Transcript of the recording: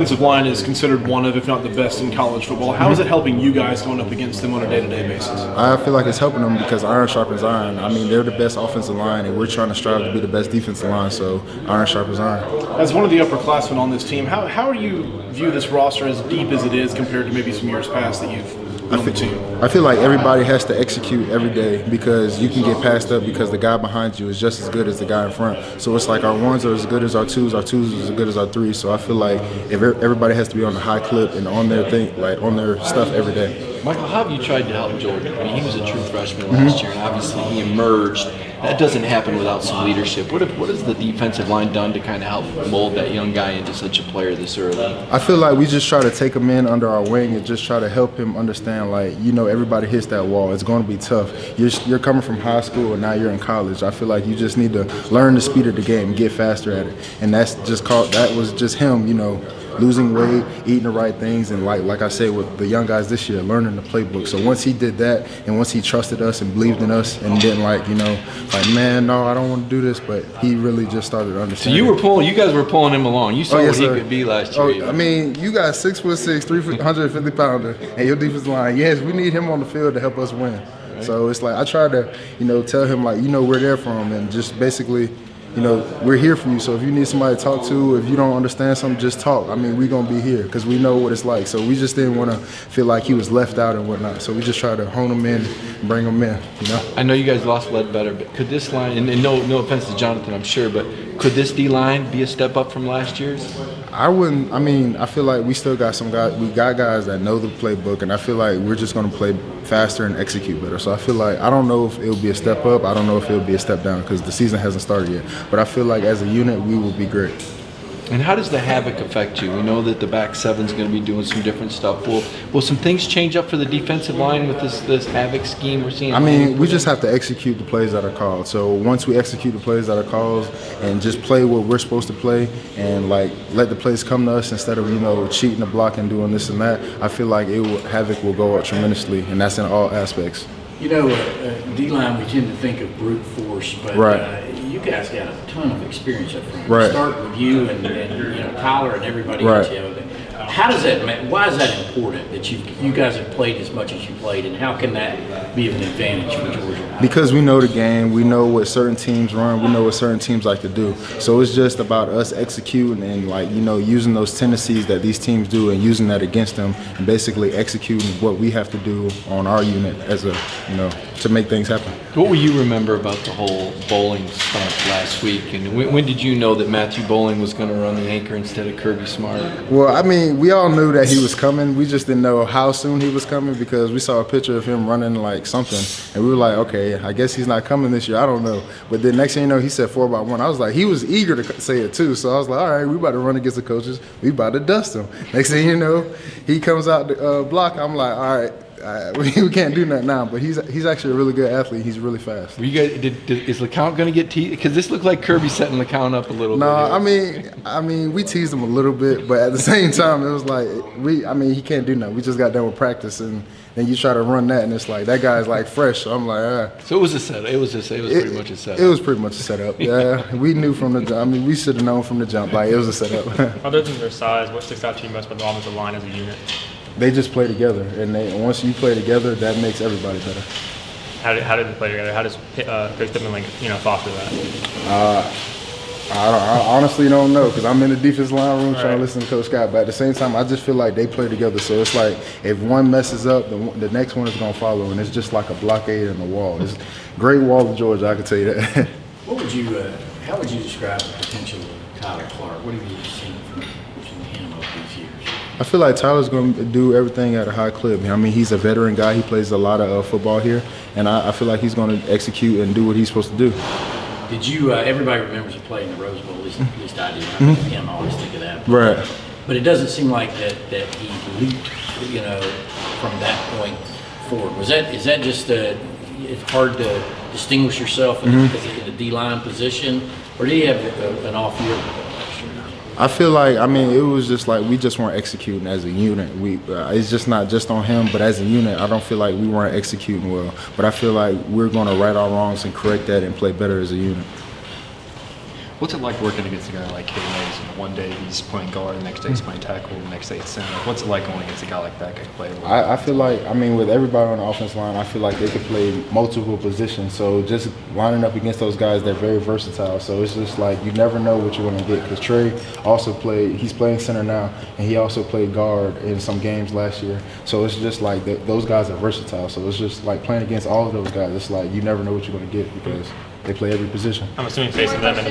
Offensive line is considered one of, if not the best in college football. How is it helping you guys going up against them on a day-to-day basis? I feel like it's helping them because iron sharpens iron. I mean, they're the best offensive line, and we're trying to strive to be the best defensive line, so iron sharpens iron. As one of the upperclassmen on this team, how do you view this roster as deep as it is compared to maybe some years past that you've been on the team? I feel like everybody has to execute every day because you can get passed up because the guy behind you is just as good as the guy in front. So it's like our ones are as good as our twos are as good as our threes. So I feel like if everybody has to be on the high clip and on their thing, like on their stuff every day. Michael, how have you tried to help Jordan? I mean, he was a true freshman last year, and obviously he emerged. That doesn't happen without some leadership. What has the defensive line done to kind of help mold that young guy into such a player this early? I feel like we just try to take him in under our wing and just try to help him understand, like, you know, everybody hits that wall. It's going to be tough. You're coming from high school and now you're in college. I feel like you just need to learn the speed of the game, get faster at it. And that was just him, you know, losing weight, eating the right things, and like I said with the young guys this year, learning the playbook. So once he did that, and once he trusted us and believed in us, and didn't like man, no, I don't want to do this, but he really just started understanding. So you guys were pulling him along. You saw what he could be last year. I mean, you got 6'6", 350 pounder, and your defensive line. Yes, we need him on the field to help us win. Right. So it's like I try to, tell him like, we're there for him, and just basically, we're here for you. So if you need somebody to talk to, if you don't understand something, just talk. I mean, we're going to be here because we know what it's like. So we just didn't want to feel like he was left out and whatnot. So we just try to hone him in, bring him in, I know you guys lost Ledbetter, but could this line, and no offense to Jonathan, I'm sure, but could this D-line be a step up from last year's? I feel like we still got some guys. We got guys that know the playbook, and I feel like we're just going to play faster and execute better. So I feel like I don't know if it'll be a step up. I don't know if it'll be a step down because the season hasn't started yet. But I feel like as a unit, we will be great. And how does the havoc affect you? We know that the back seven's going to be doing some different stuff. Will some things change up for the defensive line with this havoc scheme we're seeing? I mean, we just have to execute the plays that are called. So once we execute the plays that are called and just play what we're supposed to play and like let the plays come to us instead of cheating the block and doing this and that, I feel like havoc will go up tremendously, and that's in all aspects. D-line, we tend to think of brute force, but right. You guys got a ton of experience up front. Right. Start with you and Tyler and everybody right. else. How does that? Why is that important that you guys have played as much as you played, and how can that be of an advantage for Georgia? Because we know the game, we know what certain teams run, we know what certain teams like to do. So it's just about us executing and using those tendencies that these teams do and using that against them, and basically executing what we have to do on our unit as to make things happen. What will you remember about the whole bowling stunt last week? And when did you know that Matthew Bowling was going to run the anchor instead of Kirby Smart? Well, I mean, we all knew that he was coming. We just didn't know how soon he was coming because we saw a picture of him running like something, and we were like, okay, I guess he's not coming this year. I don't know. But then next thing you know, he said 4x1. I was like, he was eager to say it too. So I was like, all right, we about to run against the coaches. We about to dust him. Next thing you know, he comes out the block. I'm like, all right. We can't do that now, but he's actually a really good athlete. He's really fast. You guys, is LeCount going to get teased? Because this looked like Kirby setting LeCount up a little bit. No, I mean, we teased him a little bit, but at the same time, it was like he can't do nothing. We just got done with practice, and then you try to run that, and it's like that guy's like fresh. So I'm like, So it was a setup. It was pretty much a setup. It was pretty much a setup. Yeah, we knew from the jump. I mean, we should have known from the jump. Like it was a setup. Other than their size, what sticks out to you most about the offensive line as a unit? They just play together, and once you play together, that makes everybody better. How did they play together? How does Coach Pittman foster that? I honestly don't know because I'm in the defense line room trying to listen to Coach Scott, but at the same time, I just feel like they play together. So it's like if one messes up, the next one is going to follow, and it's just like a blockade in the wall. It's a great wall of Georgia, I can tell you that. How would you describe the potential of Tyler Clark? What have you seen from him over these years? I feel like Tyler's going to do everything at a high clip. I mean, he's a veteran guy. He plays a lot of football here, and I feel like he's going to execute and do what he's supposed to do. Did you? Everybody remembers him playing the Rose Bowl. At least I do. I always think of that. Right. But it doesn't seem like that he leaped, from that point forward. Is that just it's hard to distinguish yourself in the D-line position, or did he have an off year? I feel like, it was just like we just weren't executing as a unit. It's just not just on him, but as a unit, I don't feel like we weren't executing well. But I feel like we're going to right our wrongs and correct that and play better as a unit. What's it like working against a guy like K. Mays? You know, one day he's playing guard, the next day he's playing tackle, the next day it's center. Like, what's it like going against a guy like that can play? I feel like, I mean, with everybody on the offense line, I feel like they could play multiple positions. So just lining up against those guys, they're very versatile. So it's just like you never know what you're going to get. Because Trey also he's playing center now, and he also played guard in some games last year. So it's just like those guys are versatile. So it's just like playing against all of those guys. It's like you never know what you're going to get because they play every position. I'm assuming facing them in